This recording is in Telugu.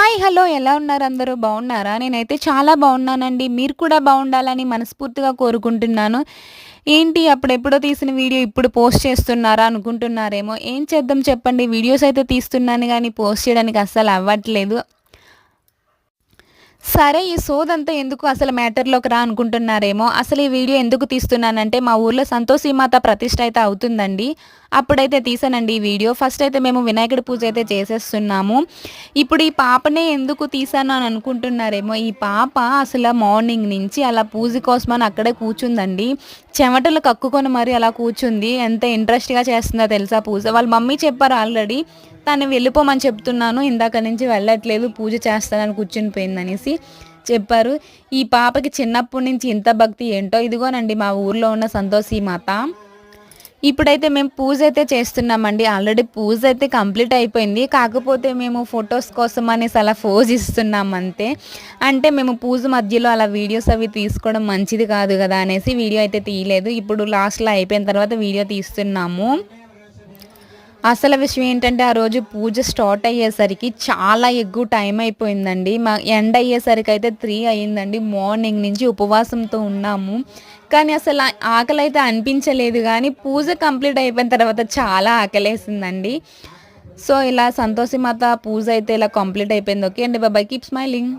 హాయ్! హలో! ఎలా ఉన్నారు అందరూ బాగున్నారా? నేనైతే చాలా బాగున్నానండి. మీరు కూడా బాగుండాలని మనస్ఫూర్తిగా కోరుకుంటున్నాను. ఏంటి అప్పుడెప్పుడో తీసిన వీడియో ఇప్పుడు పోస్ట్ చేస్తున్నారా అనుకుంటున్నారేమో. ఏం చేద్దాం చెప్పండి. వీడియోస్ అయితే తీస్తున్నాను గానీ పోస్ట్ చేయడానికి అస్సలు అవ్వట్లేదు. సరే ఈ సోదంతా ఎందుకు అసలు మ్యాటర్‌లోకి రా అనుకుంటున్నారేమో. అసలు ఈ వీడియో ఎందుకు తీస్తున్నానంటే మా ఊర్లో సంతోషిమాత ప్రతిష్ఠ అయితే అవుతుందండి. అప్పుడైతే తీశానండి ఈ వీడియో. ఫస్ట్ అయితే మేము వినాయకుడి పూజ అయితే చేసేస్తున్నాము. ఇప్పుడు ఈ పాపనే ఎందుకు తీశాను అని అనుకుంటున్నారేమో. ఈ పాప అసల మార్నింగ్ నుంచి అలా పూజ కోసమని అక్కడే కూర్చుందండి. చెమటలు కక్కుకొని మరి అలా కూర్చుంది. ఎంత ఇంట్రెస్ట్‌గా చేస్తుందో తెలుసా పూజ. వాళ్ళ మమ్మీ చెప్పారు ఆల్రెడీ. తను వెళ్ళిపోమని చెప్తున్నాను. ఇందాక నుంచి వెళ్ళట్లేదు. పూజ చేస్తానని కూర్చొని పోయిందనేసి చెప్పారు. ఈ పాపకి చిన్నప్పటి నుంచి ఇంత భక్తి ఏంటో. ఇదిగోనండి మా ఊర్లో ఉన్న సంతోషి మాత. ఇప్పుడైతే మేము పూజ అయితే చేస్తున్నామండి. ఆల్రెడీ పూజ అయితే కంప్లీట్ అయిపోయింది. కాకపోతే మేము ఫోటోస్ కోసం అనేసి అలా పోజ్ ఇస్తున్నాం అంతే. అంటే మేము పూజ మధ్యలో అలా వీడియోస్ అవి తీసుకోవడం మంచిది కాదు కదా అనేసి వీడియో అయితే తీయలేదు. ఇప్పుడు లాస్ట్‌లో అయిపోయిన తర్వాత వీడియో తీస్తున్నాము. అసలు విషయం ఏంటంటే, ఆ రోజు పూజ స్టార్ట్ అయ్యేసరికి చాలా ఎక్కువ టైం అయిపోయిందండి. ఎండ్ అయ్యేసరికయితే 3 అయిందండి. మార్నింగ్ నుంచి ఉపవాసంతో ఉన్నాము. కానీ అసల ఆకలైతే అనిపించలేదు గానీ, పూజ కంప్లీట్ అయిపోయిన తర్వాత చాలా ఆకలేసిందండి. సో, ఇలా సంతోషి మాత పూజ అయితే ఇలా కంప్లీట్ అయిపోయింది. ఓకే అండి. బాయ్. Keep smiling.